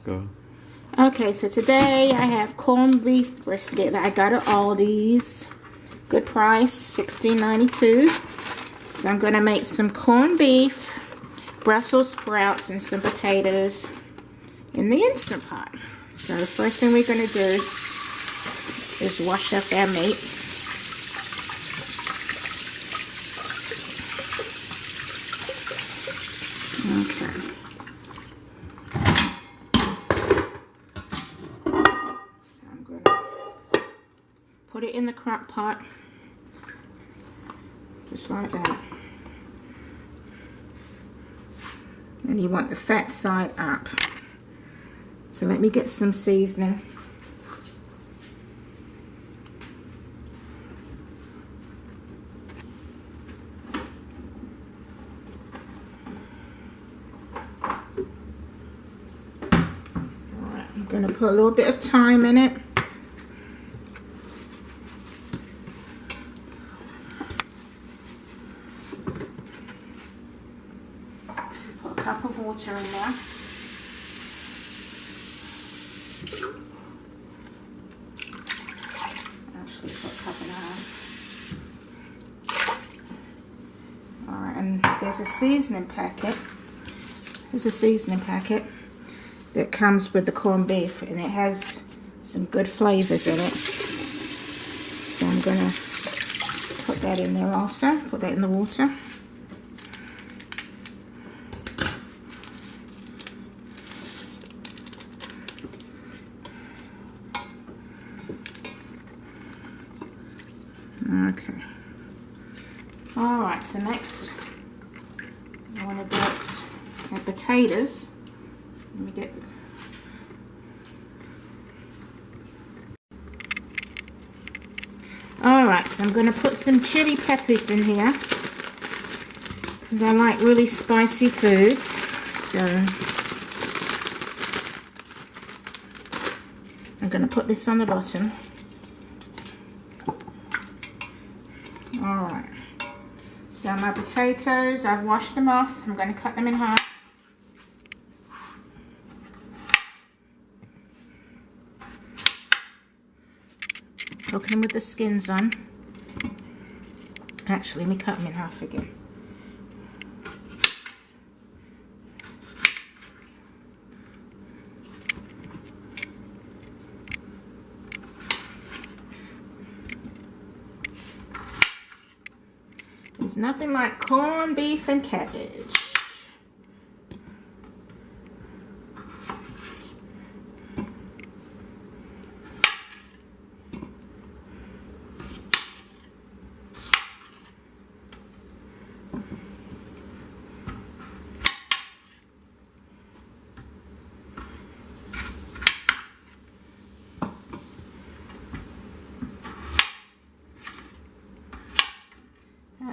Go. Okay, so today I have corned beef brisket that I got at Aldi's. Good price, $16.92. So I'm going to make some corned beef, Brussels sprouts, and some potatoes in the Instant Pot. So the first thing we're going to do is wash up our meat. Okay. So I'm going to put it in the crock pot, just like that. And you want the fat side up. So let me get some seasoning. Alright, I'm going to put a little bit of thyme in it. Put a cup of water in there. Actually put a cup and a half. Alright, and there's a seasoning packet. There's a seasoning packet that comes with the corned beef, and it has some good flavors in it. So I'm going to put that in there also. Put that in the water. Okay. Alright, so next I want to get the potatoes. Let me get Alright, so I'm going to put some chili peppers in here because I like really spicy food. So I'm going to put this on the bottom. Alright, so my potatoes, I've washed them off. I'm going to cut them in half. Cook them with the skins on. Actually, let me cut them in half again. There's nothing like corned beef and cabbage.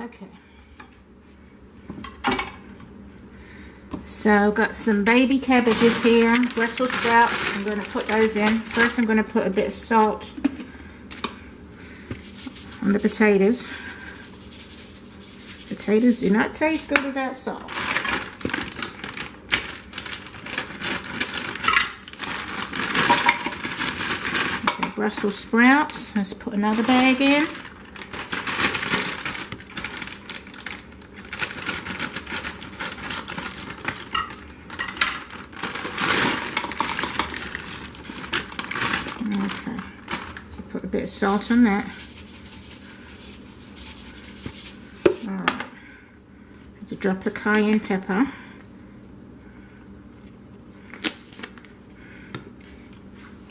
Okay, so got some baby cabbages here, Brussels sprouts. I'm going to put those in. First I'm going to put a bit of salt on the potatoes. Potatoes do not taste good without salt. Okay, Brussels sprouts. Let's put another bag in. Okay, so put a bit of salt on that. Alright, there's a drop of cayenne pepper.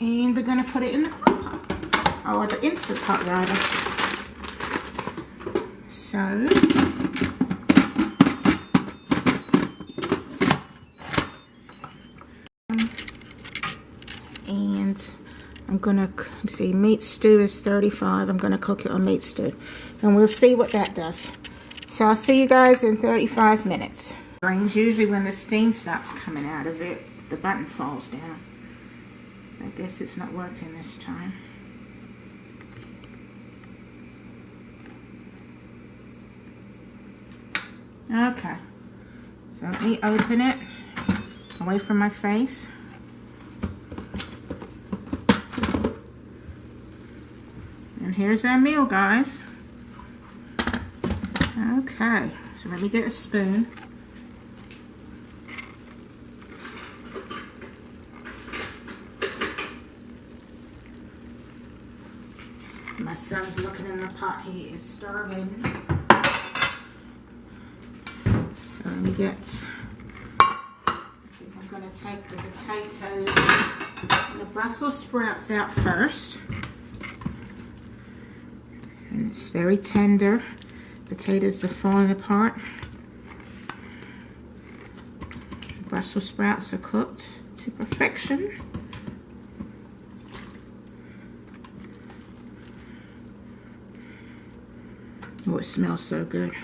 And we're going to put it in the crock pot, or the Instant Pot rather. So, and I'm gonna see, meat stew is 35. I'm gonna cook it on meat stew, and we'll see what that does. So I'll see you guys in 35 minutes. Usually when the steam starts coming out of it, the button falls down. I guess it's not working this time. Okay, so let me open it away from my face. And here's our meal, guys. Okay, so let me get a spoon. My son's looking in the pot. He is starving. So let me get, I think I'm going to take the potatoes and the Brussels sprouts out first. And it's very tender. Potatoes are falling apart. Brussels sprouts are cooked to perfection. Oh, it smells so good.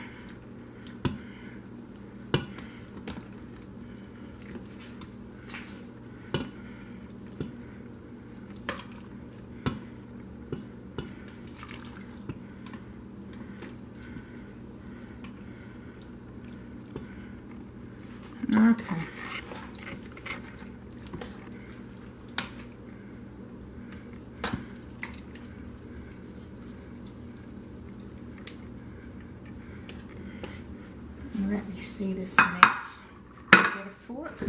Okay. Let me see this meat. Get a fork.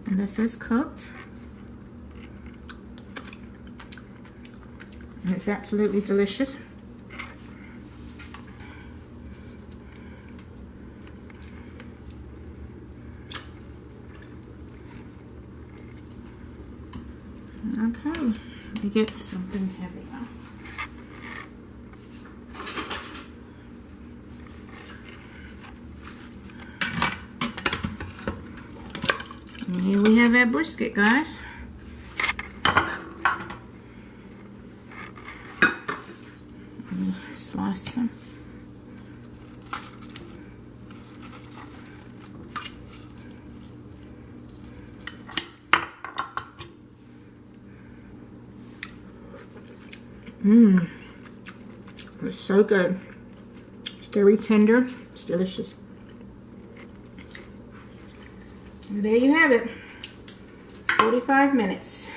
And this is cooked. And it's absolutely delicious. Okay, let me get something heavier. And here we have our brisket, guys. Let me slice some. It's so good. It's very tender. It's delicious. And there you have it. 45 minutes.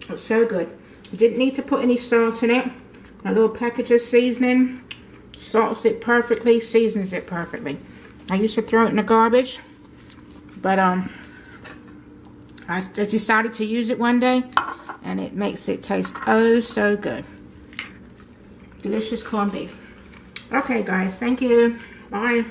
It's so good. You didn't need to put any salt in it. A little package of seasoning salts it perfectly, seasons it perfectly. I used to throw it in the garbage, but I decided to use it one day, and it makes it taste oh so good. Delicious corned beef. Okay guys, thank you. Bye.